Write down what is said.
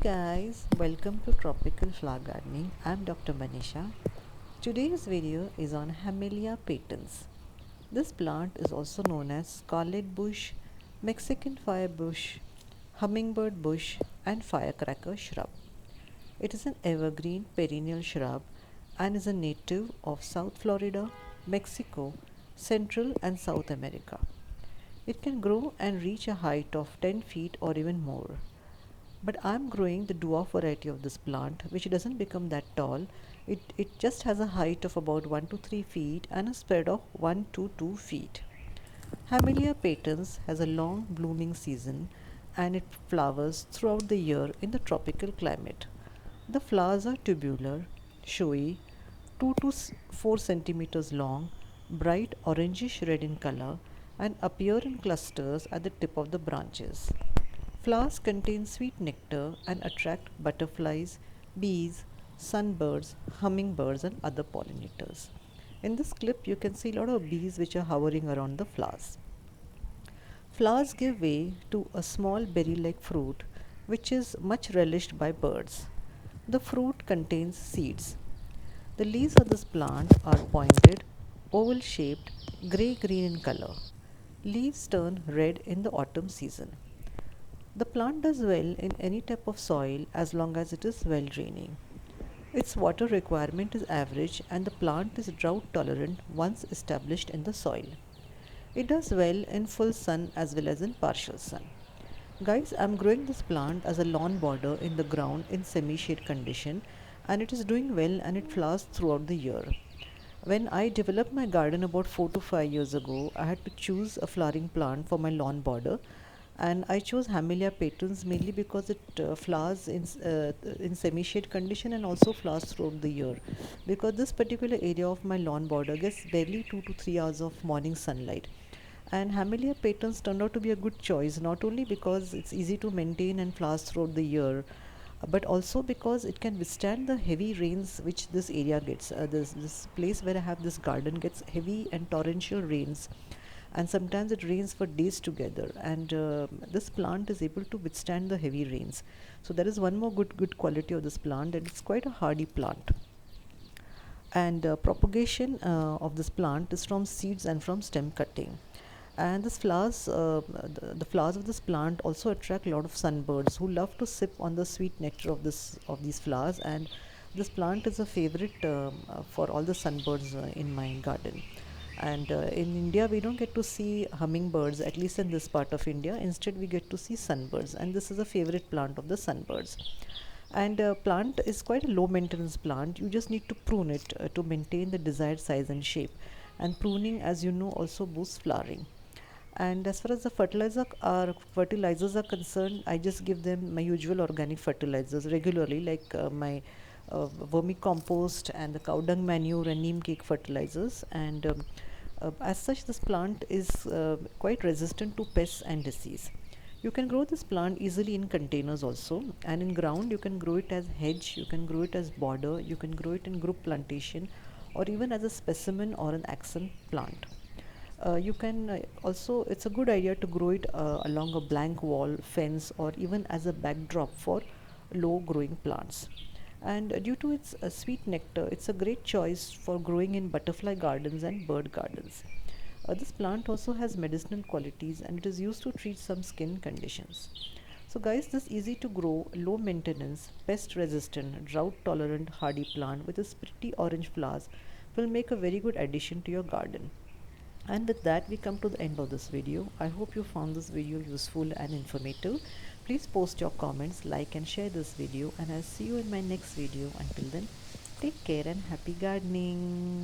Guys, welcome to Tropical Flower Gardening. I'm Dr. Manisha. Today's video is on Hamelia patens. This plant is also known as scarlet bush, Mexican fire bush, hummingbird bush, and firecracker shrub. It is an evergreen perennial shrub and is a native of South Florida, Mexico, Central and South America. It can grow and reach a height of 10 feet or even more. But I'm growing the dwarf variety of this plant, which doesn't become that tall. It just has a height of about 1 to 3 feet and a spread of 1 to 2 feet. Hamelia patens has a long blooming season and it flowers throughout the year in the tropical climate. The flowers are tubular, showy, 2 to 4 centimeters long, bright orangish red in color, and appear in clusters at the tip of the branches. Flowers contain sweet nectar and attract butterflies, bees, sunbirds, hummingbirds, and other pollinators. In this clip, you can see a lot of bees which are hovering around the flowers. Flowers give way to a small berry like fruit which is much relished by birds. The fruit contains seeds. The leaves of this plant are pointed, oval shaped, grey green in color. Leaves turn red in the autumn season. The plant does well in any type of soil as long as it is well draining. Its water requirement is average and the plant is drought tolerant once established in the soil. It does well in full sun as well as in partial sun. Guys, I'm growing this plant as a lawn border in the ground in semi-shade condition and it is doing well and it flowers throughout the year. When I developed my garden about 4 to 5 years ago, I had to choose a flowering plant for my lawn border and I chose Hamelia patens mainly because it flowers in semi-shade condition and also flowers throughout the year. Because this particular area of my lawn border gets barely 2 to 3 hours of morning sunlight. And Hamelia patens turned out to be a good choice, not only because it's easy to maintain and flowers throughout the year, but also because it can withstand the heavy rains which this area gets. This place where I have this garden gets heavy and torrential rains, and sometimes it rains for days together. And this plant is able to withstand the heavy rains. So there is one more good quality of this plant, and it's quite a hardy plant. And propagation of this plant is from seeds and from stem cutting. And the flowers of this plant also attract a lot of sunbirds who love to sip on the sweet nectar of these flowers. And this plant is a favorite for all the sunbirds in my garden. And in India, we don't get to see hummingbirds, at least in this part of India. Instead, we get to see sunbirds, and this is a favorite plant of the sunbirds. And plant is quite a low maintenance plant. You just need to prune it to maintain the desired size and shape. And pruning, as you know, also boosts flowering. And as far as the fertilizers are concerned, I just give them my usual organic fertilizers regularly, like my vermicompost and the cow dung manure and neem cake fertilizers. And as such, this plant is quite resistant to pests and disease. You can grow this plant easily in containers also, and in ground you can grow it as hedge, you can grow it as border, you can grow it in group plantation, or even as a specimen or an accent plant. You can also, it's a good idea to grow it along a blank wall, fence, or even as a backdrop for low growing plants. And due to its sweet nectar, it's a great choice for growing in butterfly gardens and bird gardens. This plant also has medicinal qualities and it is used to treat some skin conditions. So guys, this easy to grow, low maintenance, pest resistant, drought tolerant hardy plant with its pretty orange flowers will make a very good addition to your garden. And with that, we come to the end of this video. I hope you found this video useful and informative. Please post your comments, like and share this video, and I'll see you in my next video. Until then, take care and happy gardening.